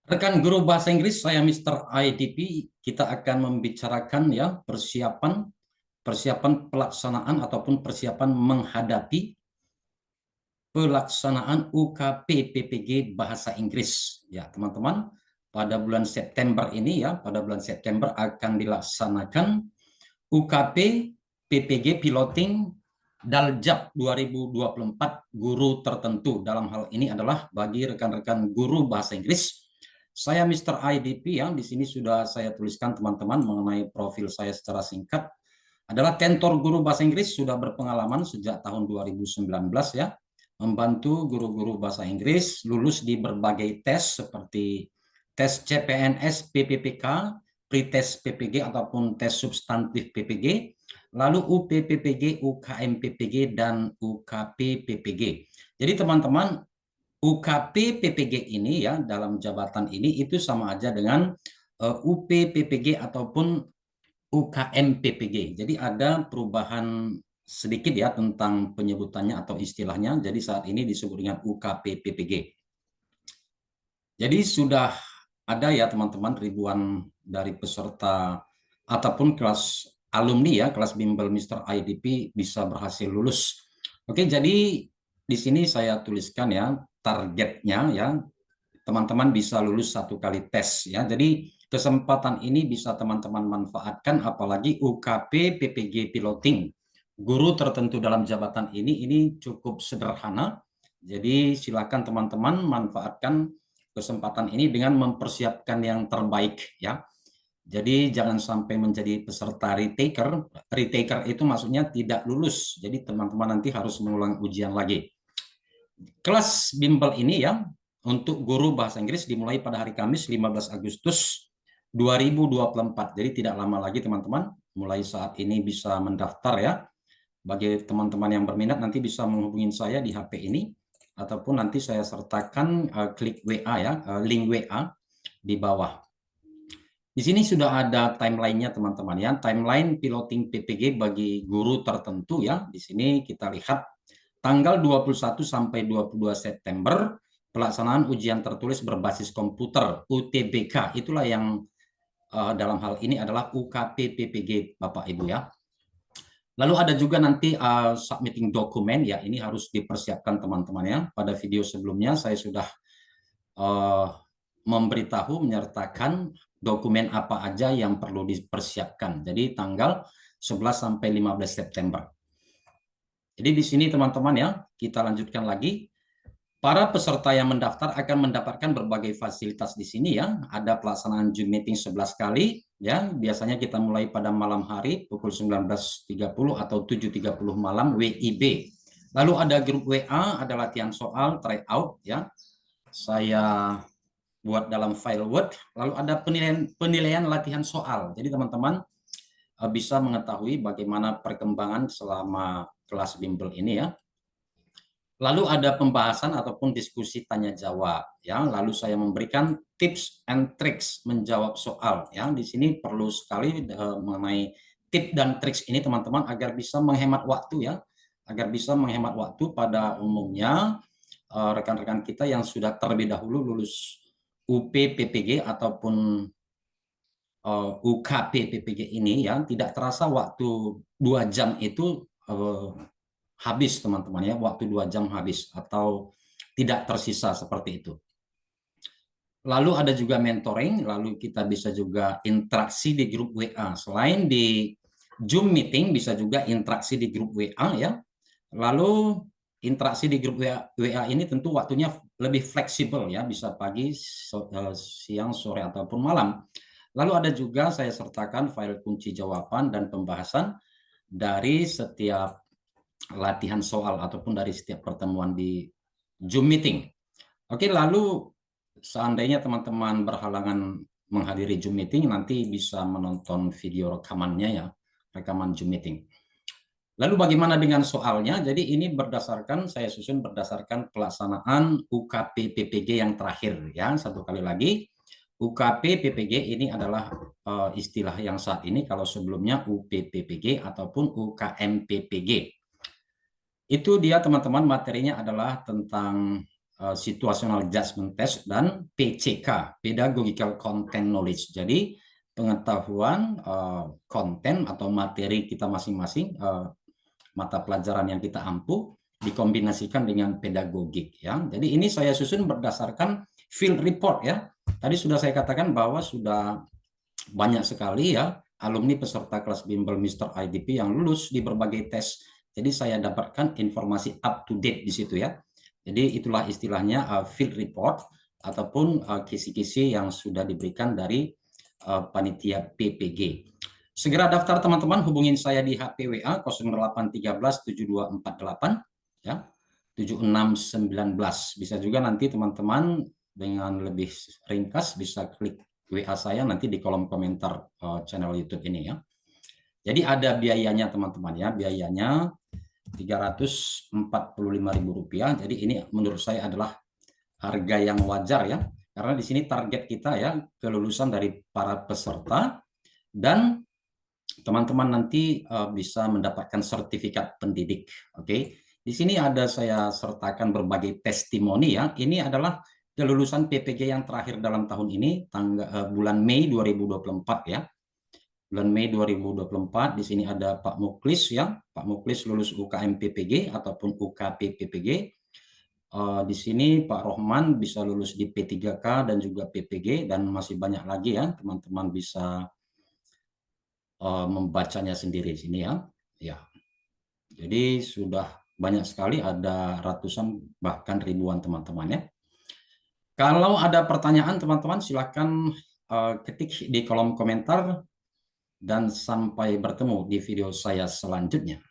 Rekan guru bahasa Inggris, saya Mr. IDP. Kita akan membicarakan ya persiapan pelaksanaan ataupun persiapan menghadapi pelaksanaan UKP PPG bahasa Inggris. Ya, teman-teman, pada bulan September ini pada bulan September akan dilaksanakan UKP PPG piloting Daljab 2024 guru tertentu. Dalam hal ini adalah bagi rekan-rekan guru bahasa Inggris. Saya Mr. IDP di sini sudah saya tuliskan teman-teman mengenai profil saya secara singkat. Adalah tentor guru bahasa Inggris, sudah berpengalaman sejak tahun 2019 ya, membantu guru-guru bahasa Inggris lulus di berbagai tes seperti tes CPNS PPPK, pretest PPG ataupun tes substantif PPG, lalu UPPPG, UKM PPG, dan UKP PPG. Jadi teman-teman, UKP PPG ini ya dalam jabatan ini itu sama aja dengan UPPPG ataupun UKM PPG. Jadi ada perubahan sedikit ya tentang penyebutannya atau istilahnya. Jadi saat ini disebut dengan UKP PPG. Jadi sudah ada ya teman-teman ribuan dari peserta ataupun kelas alumni ya, kelas bimbel Mr. IDP bisa berhasil lulus. Oke, jadi di sini saya tuliskan ya targetnya ya, teman-teman bisa lulus 1 kali tes ya. Jadi kesempatan ini bisa teman-teman manfaatkan, apalagi UKP PPG piloting guru tertentu dalam jabatan ini cukup sederhana. Jadi silakan teman-teman manfaatkan kesempatan ini dengan mempersiapkan yang terbaik ya. Jadi jangan sampai menjadi peserta retaker. Retaker itu maksudnya tidak lulus. Jadi teman-teman nanti harus mengulang ujian lagi. Kelas bimbel ini ya untuk guru bahasa Inggris dimulai pada hari Kamis 15 Agustus 2024. Jadi tidak lama lagi teman-teman. Mulai saat ini bisa mendaftar ya. Bagi teman-teman yang berminat nanti bisa menghubungi saya di HP ini ataupun nanti saya sertakan klik WA ya, link WA di bawah. Di sini sudah ada timeline-nya teman-teman ya, timeline piloting PPG bagi guru tertentu ya. Di sini kita lihat tanggal 21 sampai 22 September pelaksanaan ujian tertulis berbasis komputer UTBK. Itulah yang dalam hal ini adalah UKP PPG Bapak Ibu ya. Lalu ada juga nanti submitting dokumen ya, ini harus dipersiapkan teman-teman ya. Pada video sebelumnya saya sudah memberitahu menyertakan dokumen apa aja yang perlu dipersiapkan. Jadi tanggal 11 sampai 15 September. Jadi di sini teman-teman ya, kita lanjutkan lagi. Para peserta yang mendaftar akan mendapatkan berbagai fasilitas di sini ya. Ada pelaksanaan Zoom meeting 11 kali ya. Biasanya kita mulai pada malam hari pukul 19.30 atau 7.30 malam WIB. Lalu ada grup WA, ada latihan soal, tryout ya. Saya buat dalam file Word. Lalu ada penilaian latihan soal. Jadi teman-teman bisa mengetahui bagaimana perkembangan selama kelas bimbel ini ya. Lalu ada pembahasan ataupun diskusi tanya jawab ya. Lalu saya memberikan tips and tricks menjawab soal ya. Di sini perlu sekali mengenai tips dan triks ini teman-teman agar bisa menghemat waktu ya. Agar bisa menghemat waktu. Pada umumnya rekan-rekan kita yang sudah terlebih dahulu lulus UP PPG ataupun UKP PPG ini ya, tidak terasa waktu 2 jam itu habis teman-teman ya, waktu 2 jam habis atau tidak tersisa seperti itu. Lalu ada juga mentoring, lalu kita bisa juga interaksi di grup WA. Selain di Zoom meeting bisa juga interaksi di grup WA ya. Lalu interaksi di grup WA ini tentu waktunya lebih fleksibel ya, bisa pagi, siang, sore ataupun malam. Lalu ada juga saya sertakan file kunci jawaban dan pembahasan dari setiap latihan soal ataupun dari setiap pertemuan di Zoom meeting. Oke, lalu seandainya teman-teman berhalangan menghadiri Zoom meeting, nanti bisa menonton video rekamannya ya, rekaman Zoom meeting. Lalu bagaimana dengan soalnya? Jadi ini berdasarkan, saya susun berdasarkan pelaksanaan UKP PPG yang terakhir ya. Satu kali lagi, UKP PPG ini adalah istilah yang saat ini, kalau sebelumnya UPPPG ataupun UKM PPG. Itu dia teman-teman, materinya adalah tentang Situational Judgment Test, dan PCK, Pedagogical Content Knowledge. Jadi pengetahuan konten atau materi kita masing-masing, mata pelajaran yang kita ampuh dikombinasikan dengan pedagogik ya. Jadi ini saya susun berdasarkan field report ya. Tadi sudah saya katakan bahwa sudah banyak sekali ya alumni peserta kelas bimbel Mr. IDP yang lulus di berbagai tes. Jadi saya dapatkan informasi up to date di situ ya. Jadi itulah istilahnya field report ataupun kisi-kisi yang sudah diberikan dari panitia PPG. Segera daftar teman-teman, hubungin saya di HP WA 0813 7248 ya 7619. Bisa juga nanti teman-teman dengan lebih ringkas bisa klik WA saya nanti di kolom komentar channel YouTube ini ya. Jadi ada biayanya teman-teman ya, biayanya Rp345.000. Jadi ini menurut saya adalah harga yang wajar ya, karena di sini target kita ya kelulusan dari para peserta dan teman-teman nanti bisa mendapatkan sertifikat pendidik. Oke, di sini ada saya sertakan berbagai testimoni ya. Ini adalah kelulusan PPG yang terakhir dalam tahun ini, bulan Mei 2024 ya. Bulan Mei 2024 di sini ada Pak Muklis ya. Pak Muklis lulus UKM PPG ataupun UKP PPG. Di sini Pak Rohman bisa lulus di P3K dan juga PPG, dan masih banyak lagi ya, teman-teman bisa membacanya sendiri di sini ya. Ya. Jadi sudah banyak sekali, ada ratusan bahkan ribuan teman-teman ya. Kalau ada pertanyaan teman-teman silakan ketik di kolom komentar, dan sampai bertemu di video saya selanjutnya.